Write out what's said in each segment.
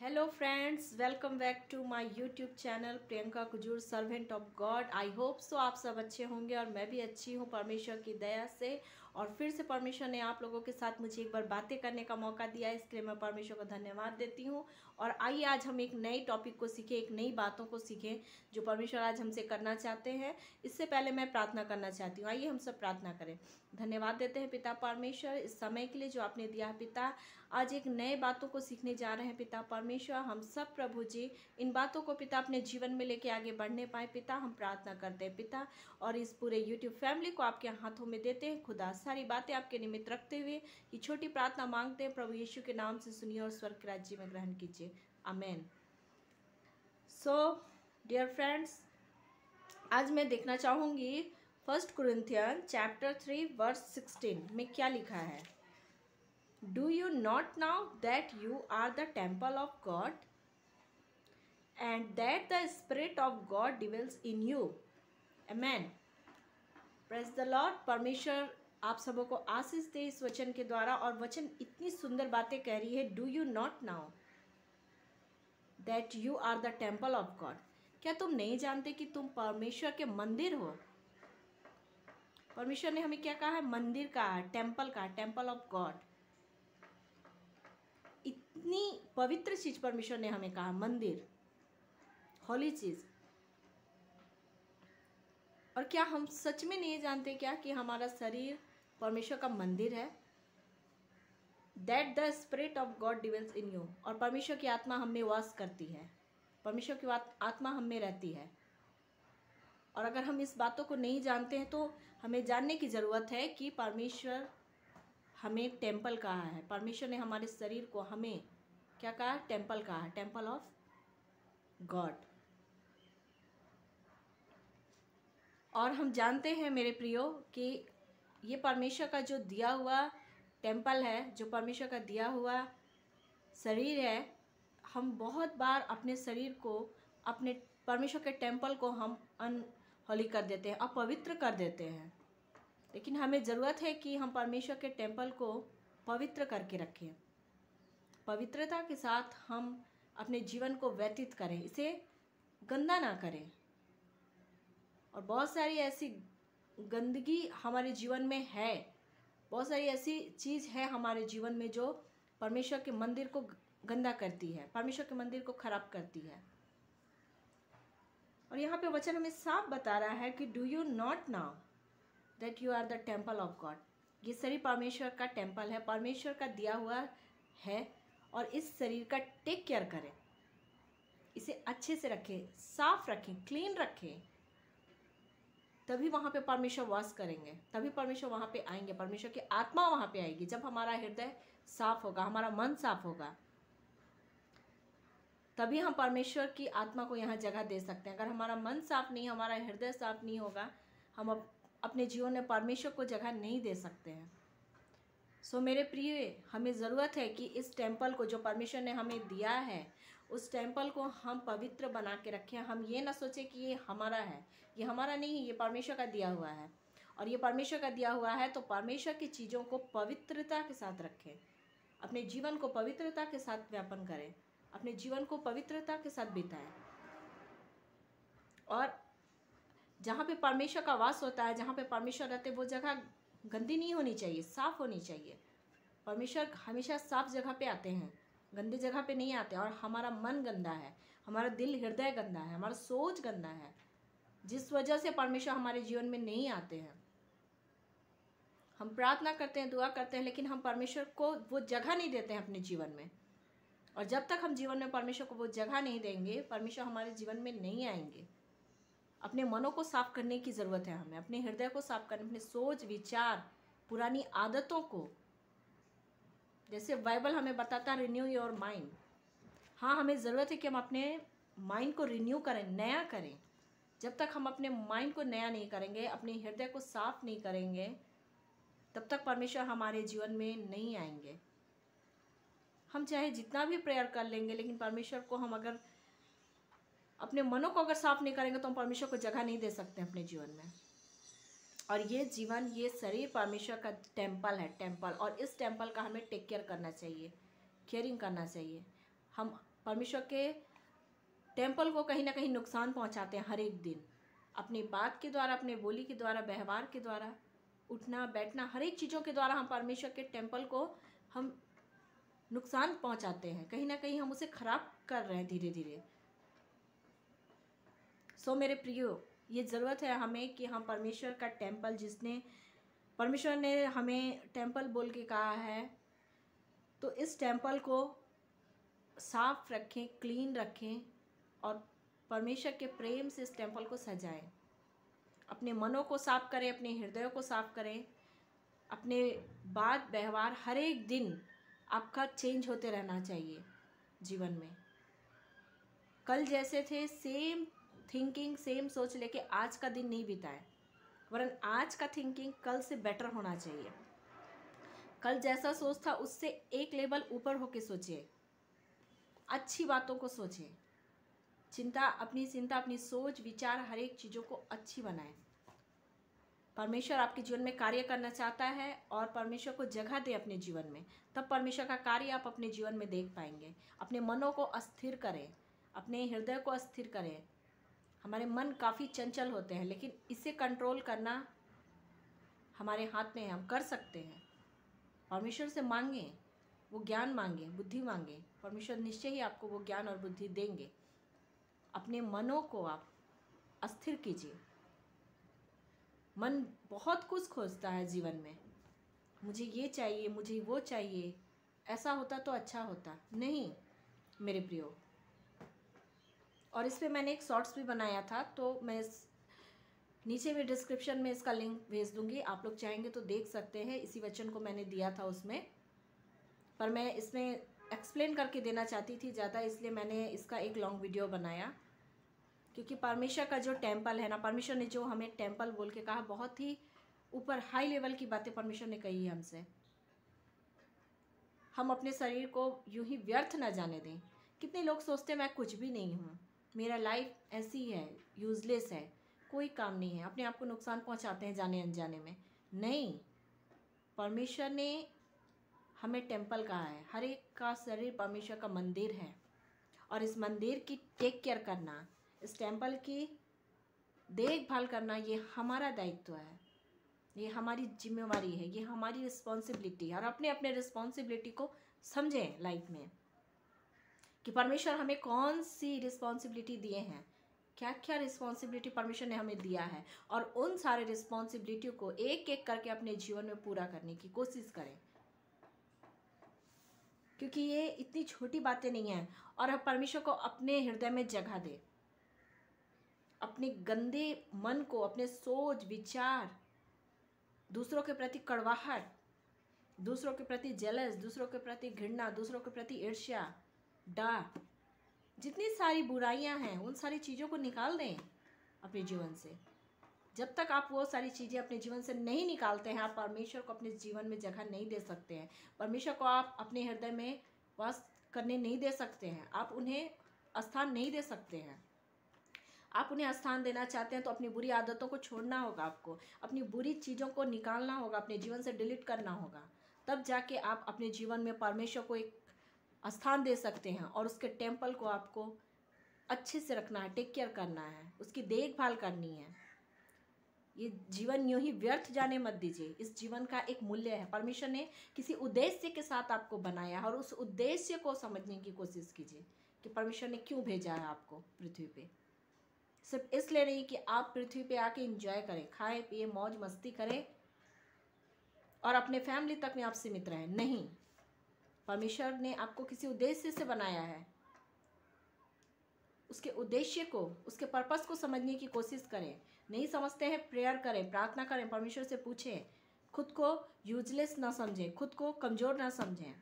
Hello friends, welcome back to my YouTube channel Priyanka Kujur servant of God. I hope so आप सब अच्छे होंगे और मैं भी अच्छी हूँ परमेश्वर की दया से। और फिर से परमेश्वर ने आप लोगों के साथ मुझे एक बार बातें करने का मौका दिया है, इसके लिए मैं परमेश्वर को धन्यवाद देती हूँ। और आइए आज हम एक नई टॉपिक को सीखें, एक नई बातों को सीखें जो परमेश्वर आज हमसे करना चाहते हैं। इससे पहले मैं प्रार्थना करना चाहती हूँ। आइए हम सब प्रार्थना करें। धन्यवाद देते हैं पिता परमेश्वर इस समय के लिए जो आपने दिया है। पिता आज एक नए बातों को सीखने जा रहे हैं पिता परमेश्वर। हम सब प्रभु जी इन बातों को पिता अपने जीवन में लेके आगे बढ़ने पाए पिता, हम प्रार्थना करते हैं पिता। और इस पूरे यूट्यूब फैमिली को आपके हाथों में देते हैं खुदा। सारी बातें आपके निमित्त रखते हुए ये छोटी प्रार्थना मांगते हैं प्रभु यीशु के नाम से, सुनिए और स्वर्ग के राज्य में ग्रहण कीजिए, आमेन। सो डियर फ्रेंड्स, आज मैं देखना चाहूँगी 1 कुरिन्थियन चैप्टर 3 वर्स 16 में क्या लिखा है। Do you not know that you are the temple of God and that the Spirit of God dwells in you? Amen. Praise the Lord. परमेश्वर आप सबों को आशीष दे इस वचन के द्वारा। और वचन इतनी सुंदर बातें कह रही है। Do you not know that you are the temple of God? क्या तुम नहीं जानते कि तुम परमेश्वर के मंदिर हो? परमेश्वर ने हमें क्या कहा है? मंदिर कहा है, टेम्पल कहा, टेम्पल ऑफ गॉड। इतनी पवित्र चीज परमेश्वर ने हमें कहा, मंदिर, होली चीज। और क्या हम सच में नहीं जानते क्या कि हमारा शरीर परमेश्वर का मंदिर है? That the spirit of God dwells in you. और परमेश्वर की आत्मा हम में वास करती है, परमेश्वर की आत्मा हम में रहती है। और अगर हम इस बातों को नहीं जानते हैं तो हमें जानने की ज़रूरत है कि परमेश्वर हमें टेम्पल कहा है। परमेश्वर ने हमारे शरीर को हमें क्या कहा? टेम्पल कहा है, टेम्पल ऑफ गॉड। और हम जानते हैं मेरे प्रियो कि ये परमेश्वर का जो दिया हुआ टेम्पल है, जो परमेश्वर का दिया हुआ शरीर है। हम बहुत बार अपने शरीर को, अपने परमेश्वर के टेम्पल को हम अनहोली कर देते हैं, अपवित्र कर देते हैं। लेकिन हमें ज़रूरत है कि हम परमेश्वर के टेम्पल को पवित्र करके रखें, पवित्रता के साथ हम अपने जीवन को व्यतीत करें, इसे गंदा ना करें। और बहुत सारी ऐसी गंदगी हमारे जीवन में है, बहुत सारी ऐसी चीज़ है हमारे जीवन में जो परमेश्वर के मंदिर को गंदा करती है, परमेश्वर के मंदिर को खराब करती है। और यहाँ पे वचन हमें साफ बता रहा है कि do you not know that you are the temple of God. ये शरीर परमेश्वर का टेम्पल है, परमेश्वर का दिया हुआ है। और इस शरीर का टेक केयर करें, इसे अच्छे से रखें, साफ रखें, क्लीन रखें। तभी वहाँ पे परमेश्वर वास करेंगे, तभी परमेश्वर वहाँ पे आएंगे, परमेश्वर की आत्मा वहाँ पे आएगी। जब हमारा हृदय साफ होगा, हमारा मन साफ होगा, तभी हम परमेश्वर की आत्मा को यहाँ जगह दे सकते हैं। अगर हमारा मन साफ नहीं, हमारा हृदय साफ नहीं होगा, हम अपने जीवन में परमेश्वर को जगह नहीं दे सकते हैं। सो मेरे प्रिय, हमें ज़रूरत है कि इस टेम्पल को जो परमेश्वर ने हमें दिया है, उस टेम्पल को हम पवित्र बना के रखें। हम ये ना सोचें कि ये हमारा है, ये हमारा नहीं, ये परमेश्वर का दिया हुआ है। और ये परमेश्वर का दिया हुआ है तो परमेश्वर की चीज़ों को पवित्रता के साथ रखें, अपने जीवन को पवित्रता के साथ व्यापन करें, अपने जीवन को पवित्रता के साथ बिताएं। और जहाँ पे परमेश्वर का वास होता है, जहाँ पे परमेश्वर रहते, वो जगह गंदी नहीं होनी चाहिए, साफ होनी चाहिए। परमेश्वर हमेशा साफ जगह पे आते हैं, गंदी जगह पे नहीं आते। और हमारा मन गंदा है, हमारा दिल हृदय गंदा है, हमारा सोच गंदा है, जिस वजह से परमेश्वर हमारे जीवन में नहीं आते हैं। हम प्रार्थना करते हैं, दुआ करते हैं, लेकिन हम परमेश्वर को वो जगह नहीं देते हैं अपने जीवन में। और जब तक हम जीवन में परमेश्वर को वो जगह नहीं देंगे, परमेश्वर हमारे जीवन में नहीं आएंगे। अपने मनों को साफ करने की ज़रूरत है हमें, अपने हृदय को साफ करने, अपने सोच विचार, पुरानी आदतों को। जैसे बाइबल हमें बताता है रिन्यू योर माइंड। हाँ, हमें ज़रूरत है कि हम अपने माइंड को रिन्यू करें, नया करें। जब तक हम अपने माइंड को नया नहीं करेंगे, अपने हृदय को साफ नहीं करेंगे, तब तक परमेश्वर हमारे जीवन में नहीं आएंगे। हम चाहे जितना भी प्रेयर कर लेंगे, लेकिन परमेश्वर को हम अगर अपने मनों को अगर साफ नहीं करेंगे तो हम परमेश्वर को जगह नहीं दे सकते अपने जीवन में। और ये जीवन, ये शरीर परमेश्वर का टेम्पल है, टेम्पल। और इस टेम्पल का हमें टेक केयर करना चाहिए, केयरिंग करना चाहिए। हम परमेश्वर के टेम्पल को कहीं ना कहीं नुकसान पहुंचाते हैं हर एक दिन, अपनी बात के द्वारा, अपने बोली के द्वारा, व्यवहार के द्वारा, उठना बैठना, हर एक चीज़ों के द्वारा हम परमेश्वर के टेम्पल को हम नुकसान पहुंचाते हैं, कहीं ना कहीं हम उसे खराब कर रहे हैं धीरे धीरे। सो मेरे प्रियो, ये ज़रूरत है हमें कि हम परमेश्वर का टेम्पल, जिसने परमेश्वर ने हमें टेम्पल बोल के कहा है, तो इस टेम्पल को साफ रखें, क्लीन रखें और परमेश्वर के प्रेम से इस टेम्पल को सजाएं। अपने मनों को साफ करें, अपने हृदयों को साफ करें, अपने बात व्यवहार हर एक दिन आपका चेंज होते रहना चाहिए जीवन में। कल जैसे थे सेम थिंकिंग, सेम सोच लेके आज का दिन नहीं बिताएं, वरन आज का थिंकिंग कल से बेटर होना चाहिए। कल जैसा सोच था उससे एक लेवल ऊपर होके सोचिए, अच्छी बातों को सोचें, चिंता, अपनी सोच विचार हर एक चीज़ों को अच्छी बनाएं। परमेश्वर आपके जीवन में कार्य करना चाहता है और परमेश्वर को जगह दे अपने जीवन में, तब परमेश्वर का कार्य आप अपने जीवन में देख पाएंगे। अपने मनों को अस्थिर करें, अपने हृदय को अस्थिर करें। हमारे मन काफ़ी चंचल होते हैं, लेकिन इसे कंट्रोल करना हमारे हाथ में है, हम कर सकते हैं। परमेश्वर से मांगें, वो ज्ञान मांगें, बुद्धि मांगें, परमेश्वर निश्चय ही आपको वो ज्ञान और बुद्धि देंगे। अपने मनों को आप अस्थिर कीजिए। मन बहुत कुछ खोजता है जीवन में, मुझे ये चाहिए, मुझे वो चाहिए, ऐसा होता तो अच्छा होता। नहीं मेरे प्रियो, और इस पर मैंने एक शॉर्ट्स भी बनाया था, तो मैं नीचे में डिस्क्रिप्शन में इसका लिंक भेज दूंगी, आप लोग चाहेंगे तो देख सकते हैं। इसी वचन को मैंने दिया था उसमें, पर मैं इसमें एक्सप्लेन करके देना चाहती थी ज़्यादा, इसलिए मैंने इसका एक लॉन्ग वीडियो बनाया। क्योंकि परमेश्वर का जो टेम्पल है ना, परमेश्वर ने जो हमें टेम्पल बोल के कहा, बहुत ही ऊपर हाई लेवल की बातें परमेश्वर ने कही है हमसे। हम अपने शरीर को यूं ही व्यर्थ ना जाने दें। कितने लोग सोचते हैं मैं कुछ भी नहीं हूँ, मेरा लाइफ ऐसी है, यूजलेस है, कोई काम नहीं है, अपने आप को नुकसान पहुँचाते हैं जाने अनजाने में। नहीं, परमेश्वर ने हमें टेम्पल कहा है। हर एक का शरीर परमेश्वर का मंदिर है, और इस मंदिर की टेक केयर करना, इस टेम्पल की देखभाल करना, ये हमारा दायित्व है, ये हमारी जिम्मेवारी है, ये हमारी रिस्पॉन्सिबिलिटी है। और अपने अपने रिस्पॉन्सिबिलिटी को समझें लाइफ में कि परमेश्वर हमें कौन सी रिस्पॉन्सिबिलिटी दिए हैं, क्या क्या रिस्पॉन्सिबिलिटी परमेश्वर ने हमें दिया है, और उन सारे रिस्पॉन्सिबिलिटी को एक एक करके अपने जीवन में पूरा करने की कोशिश करें। क्योंकि ये इतनी छोटी बातें नहीं हैं। और हम परमेश्वर को अपने हृदय में जगह दें। अपने गंदे मन को, अपने सोच विचार, दूसरों के प्रति कड़वाहट, दूसरों के प्रति जेलस, दूसरों के प्रति घृणा, दूसरों के प्रति ईर्ष्या, डाह, जितनी सारी बुराइयां हैं, उन सारी चीज़ों को निकाल दें अपने जीवन से। जब तक आप वो सारी चीज़ें अपने जीवन से नहीं निकालते हैं, आप परमेश्वर को अपने जीवन में जगह नहीं दे सकते हैं। परमेश्वर को आप अपने हृदय में वास करने नहीं दे सकते हैं, आप उन्हें स्थान नहीं दे सकते हैं। आप उन्हें स्थान देना चाहते हैं तो अपनी बुरी आदतों को छोड़ना होगा, आपको अपनी बुरी चीज़ों को निकालना होगा, अपने जीवन से डिलीट करना होगा। तब जाके आप अपने जीवन में परमेश्वर को एक स्थान दे सकते हैं, और उसके टेम्पल को आपको अच्छे से रखना है, टेक केयर करना है, उसकी देखभाल करनी है। ये जीवन यूं ही व्यर्थ जाने मत दीजिए। इस जीवन का एक मूल्य है, परमेश्वर ने किसी उद्देश्य के साथ आपको बनाया है, और उस उद्देश्य को समझने की कोशिश कीजिए कि परमेश्वर ने क्यों भेजा है आपको पृथ्वी पे। सिर्फ इसलिए नहीं कि आप पृथ्वी पे आके एंजॉय करें, खाएं पिए मौज मस्ती करें और अपने फैमिली तक में आप सीमित रहें। नहीं, परमेश्वर ने आपको किसी उद्देश्य से बनाया है। उसके उद्देश्य को, उसके पर्पस को समझने की कोशिश करें। नहीं समझते हैं, प्रेयर करें, प्रार्थना करें, परमेश्वर से पूछें। खुद को यूजलेस ना समझें, खुद को कमज़ोर ना समझें,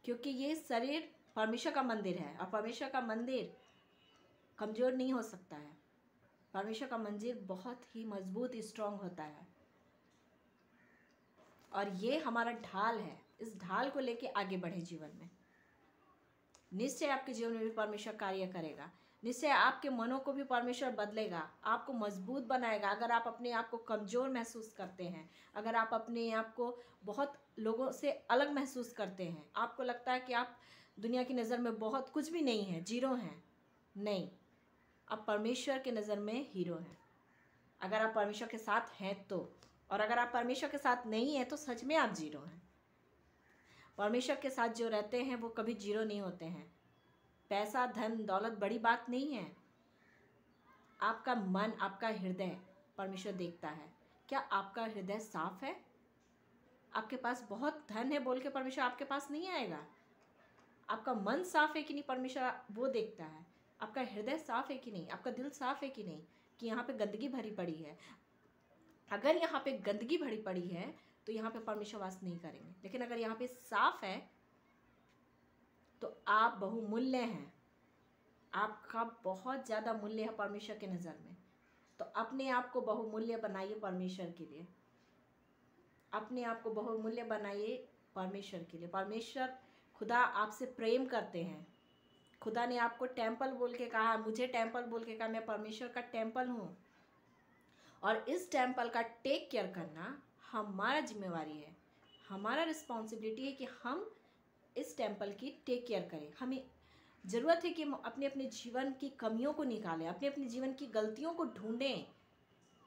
क्योंकि ये शरीर परमेश्वर का मंदिर है, और परमेश्वर का मंदिर कमज़ोर नहीं हो सकता है। परमेश्वर का मंदिर बहुत ही मजबूत, स्ट्रांग होता है, और ये हमारा ढाल है। इस ढाल को लेके आगे बढ़े जीवन में। निश्चय आपके जीवन में भी परमेश्वर कार्य करेगा। निश्चय आपके मनों को भी परमेश्वर बदलेगा, आपको मजबूत बनाएगा। अगर आप अपने आप को कमज़ोर महसूस करते हैं, अगर आप अपने आप को बहुत लोगों से अलग महसूस करते हैं, आपको लगता है कि आप दुनिया की नज़र में बहुत कुछ भी नहीं है, जीरो हैं। नहीं, आप परमेश्वर के नज़र में हीरो हैं, अगर आप परमेश्वर के साथ हैं तो। और अगर आप परमेश्वर के साथ नहीं हैं तो सच में आप जीरो हैं। परमेश्वर के साथ जो रहते हैं वो कभी जीरो नहीं होते हैं। पैसा, धन, दौलत बड़ी बात नहीं है। आपका मन, आपका हृदय परमेश्वर देखता है। क्या आपका हृदय साफ है? आपके पास बहुत धन है बोल के परमेश्वर आपके पास नहीं आएगा। आपका मन साफ है कि नहीं, परमेश्वर वो देखता है। आपका हृदय साफ है कि नहीं, आपका दिल साफ है कि नहीं, कि यहाँ पे गंदगी भरी पड़ी है। अगर यहाँ पे गंदगी भरी पड़ी है तो यहाँ पे परमेश्वर वास नहीं करेंगे। लेकिन अगर यहाँ पे साफ है तो आप बहुमूल्य हैं। आपका बहुत ज़्यादा मूल्य है परमेश्वर के नज़र में। तो अपने आप को बहुमूल्य बनाइए परमेश्वर के लिए। अपने आप को बहुमूल्य बनाइए परमेश्वर के लिए। परमेश्वर खुदा आपसे प्रेम करते हैं। खुदा ने आपको टेम्पल बोल के कहा, मुझे टेम्पल बोल के कहा, मैं परमेश्वर का टेम्पल हूँ। और इस टेम्पल का टेक केयर करना हमारा जिम्मेवारी है, हमारा रिस्पॉन्सिबिलिटी है कि हम इस टेम्पल की टेक केयर करें। हमें ज़रूरत है कि हम अपने अपने जीवन की कमियों को निकालें, अपने अपने जीवन की गलतियों को ढूंढें,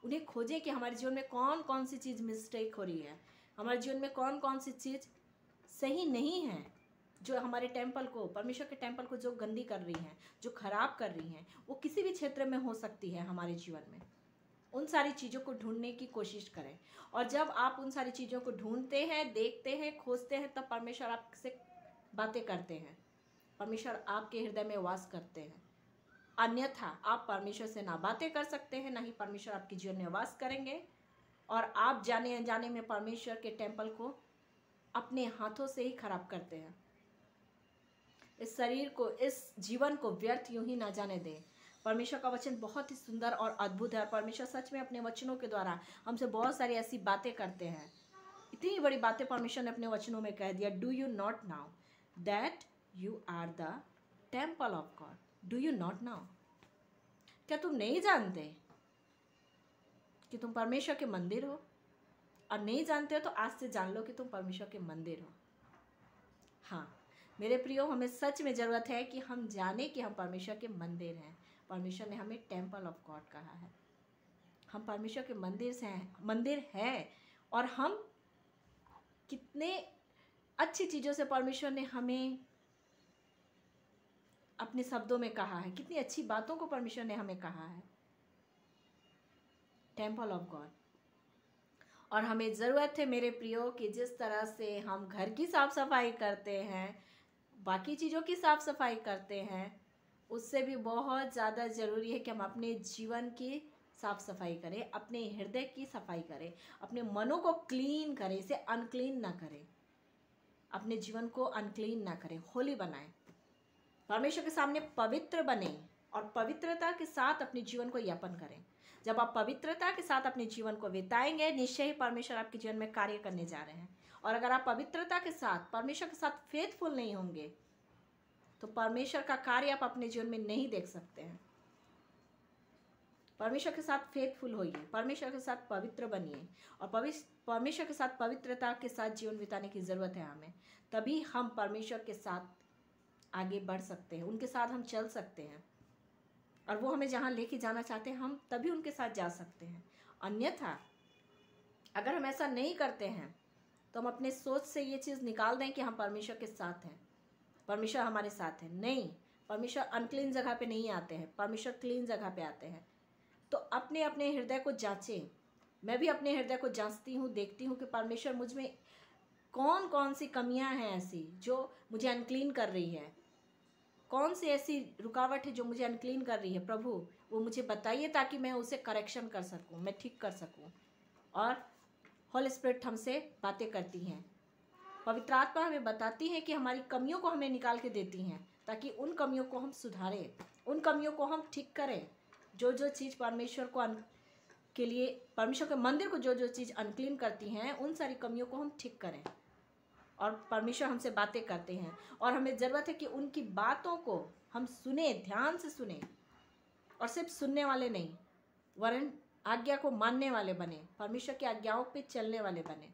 उन्हें खोजें कि हमारे जीवन में कौन कौन सी चीज़ मिस्टेक हो रही है, हमारे जीवन में कौन कौन सी चीज़ सही नहीं है, जो हमारे टेम्पल को, परमेश्वर के टेम्पल को जो गंदी कर रही हैं, जो खराब कर रही हैं। वो किसी भी क्षेत्र में हो सकती है हमारे जीवन में। उन सारी चीज़ों को ढूंढने की कोशिश करें। और जब आप उन सारी चीज़ों को ढूंढते हैं, देखते हैं, खोजते हैं, तब परमेश्वर आपसे बातें करते हैं, परमेश्वर आपके हृदय में वास करते हैं। अन्यथा आप परमेश्वर से ना बातें कर सकते हैं, ना ही परमेश्वर आपके जीवन में वास करेंगे। और आप जाने अनजाने में परमेश्वर के टेम्पल को अपने हाथों से ही खराब करते हैं। इस शरीर को, इस जीवन को व्यर्थ यूं ही ना जाने दें। परमेश्वर का वचन बहुत ही सुंदर और अद्भुत है। परमेश्वर सच में अपने वचनों के द्वारा हमसे बहुत सारी ऐसी बातें करते हैं। इतनी बड़ी बातें परमेश्वर ने अपने वचनों में कह दिया। Do you not know that you are the temple of God? Do you not know? क्या तुम नहीं जानते कि तुम परमेश्वर के मंदिर हो? और नहीं जानते हो तो आज से जान लो कि तुम परमेश्वर के मंदिर हो। हाँ मेरे प्रियो, हमें सच में ज़रूरत है कि हम जाने कि हम परमेश्वर के मंदिर हैं। परमेश्वर ने हमें टेम्पल ऑफ गॉड कहा है। हम परमेश्वर के मंदिर हैं। और हम कितने अच्छी चीज़ों से परमेश्वर ने हमें अपने शब्दों में कहा है, कितनी अच्छी बातों को परमेश्वर ने हमें कहा है। Temple of God. और हमें ज़रूरत है मेरे प्रियो कि जिस तरह से हम घर की साफ़ सफाई करते हैं, बाकी चीज़ों की साफ़ सफाई करते हैं, उससे भी बहुत ज़्यादा ज़रूरी है कि हम अपने जीवन की साफ़ सफाई करें, अपने हृदय की सफाई करें, अपने मनों को क्लीन करें, इसे अनक्लीन ना करें, अपने जीवन को अनक्लीन ना करें, होली बनाएं, परमेश्वर के सामने पवित्र बने और पवित्रता के साथ अपने जीवन को यापन करें। जब आप पवित्रता के साथ अपने जीवन को बिताएंगे, निश्चय ही परमेश्वर आपके जीवन में कार्य करने जा रहे हैं। और अगर आप पवित्रता के साथ, परमेश्वर के साथ फेथफुल नहीं होंगे तो परमेश्वर का कार्य आप अपने जीवन में नहीं देख सकते हैं। परमेश्वर के साथ फेथफुल होइए, परमेश्वर के साथ पवित्र बनिए और परमेश्वर के साथ पवित्रता के साथ जीवन बिताने की ज़रूरत है हमें। तभी हम परमेश्वर के साथ आगे बढ़ सकते हैं, उनके साथ हम चल सकते हैं और वो हमें जहाँ लेके जाना चाहते हैं हम तभी उनके साथ जा सकते हैं। अन्यथा अगर हम ऐसा नहीं करते हैं तो हम अपने सोच से ये चीज़ निकाल दें कि हम परमेश्वर के साथ हैं, परमेश्वर हमारे साथ है। नहीं, परमेश्वर अनक्लीन जगह पे नहीं आते हैं, परमेश्वर क्लीन जगह पे आते हैं। तो अपने अपने हृदय को जांचें। मैं भी अपने हृदय को जांचती हूँ, देखती हूँ कि परमेश्वर मुझ में कौन कौन सी कमियाँ हैं ऐसी जो मुझे अनक्लीन कर रही है, कौन सी ऐसी रुकावट है जो मुझे अनक्लीन कर रही है। प्रभु वो मुझे बताइए ताकि मैं उसे करेक्शन कर सकूं, मैं ठीक कर सकूं। और होली स्पिरिट हमसे बातें करती हैं, पवित्र आत्मा हमें बताती है कि हमारी कमियों को हमें निकाल के देती हैं ताकि उन कमियों को हम सुधारें, उन कमियों को हम ठीक करें। जो जो चीज़ परमेश्वर को के लिए, परमेश्वर के मंदिर को जो जो चीज़ अनक्लीन करती हैं, उन सारी कमियों को हम ठीक करें। और परमेश्वर हमसे बातें करते हैं और हमें ज़रूरत है कि उनकी बातों को हम सुने, ध्यान से सुने और सिर्फ सुनने वाले नहीं, वरन आज्ञा को मानने वाले बने, परमेश्वर की आज्ञाओं पे चलने वाले बने।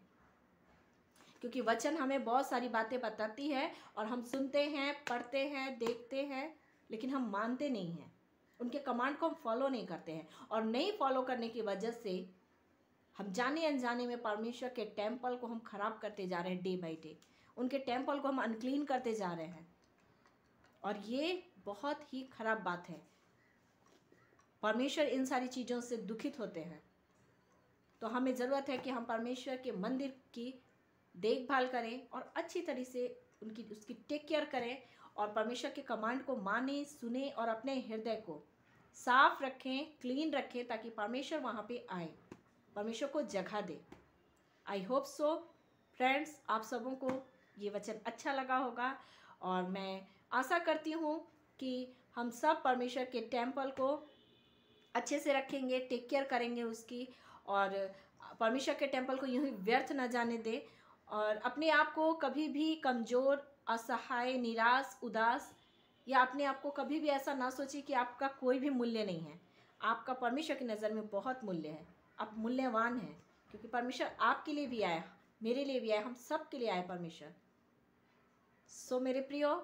क्योंकि वचन हमें बहुत सारी बातें बताती है और हम सुनते हैं, पढ़ते हैं, देखते हैं, लेकिन हम मानते नहीं हैं, उनके कमांड को हम फॉलो नहीं करते हैं। और नहीं फॉलो करने की वजह से हम जाने अनजाने में परमेश्वर के टेम्पल को हम खराब करते जा रहे हैं, डे बाई डे उनके टेम्पल को हम अनक्लीन करते जा रहे हैं, और ये बहुत ही खराब बात है। परमेश्वर इन सारी चीज़ों से दुखित होते हैं। तो हमें ज़रूरत है कि हम परमेश्वर के मंदिर की देखभाल करें और अच्छी तरह से उसकी टेक केयर करें, और परमेश्वर के कमांड को माने, सुने और अपने हृदय को साफ रखें, क्लीन रखें, ताकि परमेश्वर वहाँ पे आए, परमेश्वर को जगह दे। आई होप सो फ्रेंड्स, आप सबों को ये वचन अच्छा लगा होगा, और मैं आशा करती हूँ कि हम सब परमेश्वर के टेम्पल को अच्छे से रखेंगे, टेक केयर करेंगे उसकी, और परमेश्वर के टेम्पल को यूं ही व्यर्थ न जाने दे, और अपने आप को कभी भी कमज़ोर, असहाय, निराश, उदास, या अपने आप को कभी भी ऐसा ना सोचिए कि आपका कोई भी मूल्य नहीं है। आपका परमेश्वर की नज़र में बहुत मूल्य है, आप मूल्यवान हैं, क्योंकि परमेश्वर आपके लिए भी आया, मेरे लिए भी आया, हम सब के लिए आए परमेश्वर। सो मेरे प्रियो,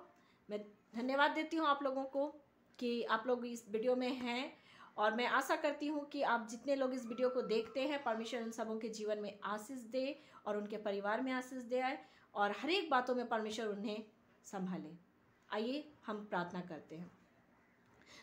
मैं धन्यवाद देती हूँ आप लोगों को कि आप लोग इस वीडियो में हैं, और मैं आशा करती हूँ कि आप जितने लोग इस वीडियो को देखते हैं, परमेश्वर उन सबों के जीवन में आशीष दे और उनके परिवार में आशीष दे आए, और हर एक बातों में परमेश्वर उन्हें संभाले। आइए हम प्रार्थना करते हैं।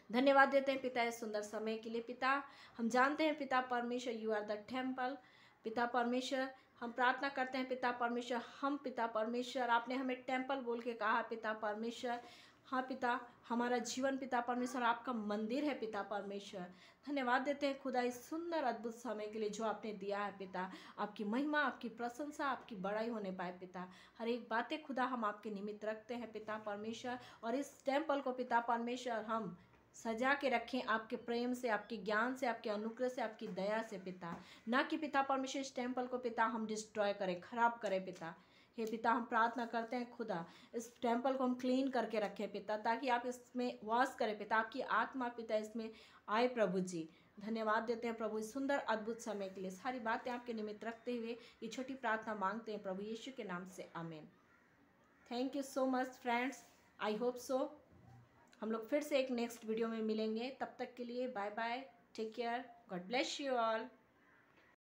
धन्यवाद देते हैं पिता इस सुंदर समय के लिए। पिता, हम जानते हैं पिता परमेश्वर यू आर द टेम्पल। पिता परमेश्वर, हम प्रार्थना करते हैं पिता परमेश्वर, हम पिता परमेश्वर, आपने हमें टेम्पल बोल के कहा पिता परमेश्वर। हाँ पिता, हमारा जीवन पिता परमेश्वर आपका मंदिर है पिता परमेश्वर। धन्यवाद देते हैं खुदा इस सुंदर अद्भुत समय के लिए जो आपने दिया है पिता। आपकी महिमा, आपकी प्रशंसा, आपकी बड़ाई होने पाए पिता। हर एक बातें खुदा हम आपके निमित्त रखते हैं पिता परमेश्वर, और इस टेम्पल को पिता परमेश्वर हम सजा के रखें आपके प्रेम से, आपके ज्ञान से, आपके अनुग्रह से, आपकी दया से पिता। ना कि पिता परमेश्वर इस टेम्पल को पिता हम डिस्ट्रॉय करें, खराब करें पिता। हे पिता, हम प्रार्थना करते हैं खुदा इस टेम्पल को हम क्लीन करके रखें पिता, ताकि आप इसमें वास करें पिता, आपकी आत्मा पिता इसमें आए प्रभु जी। धन्यवाद देते हैं प्रभु इस सुंदर अद्भुत समय के लिए। सारी बातें आपके निमित्त रखते हुए ये छोटी प्रार्थना मांगते हैं प्रभु यीशु के नाम से, आमीन। Thank you so much friends, I hope so हम लोग फिर से एक नेक्स्ट वीडियो में मिलेंगे। तब तक के लिए bye bye, take care, God bless you all.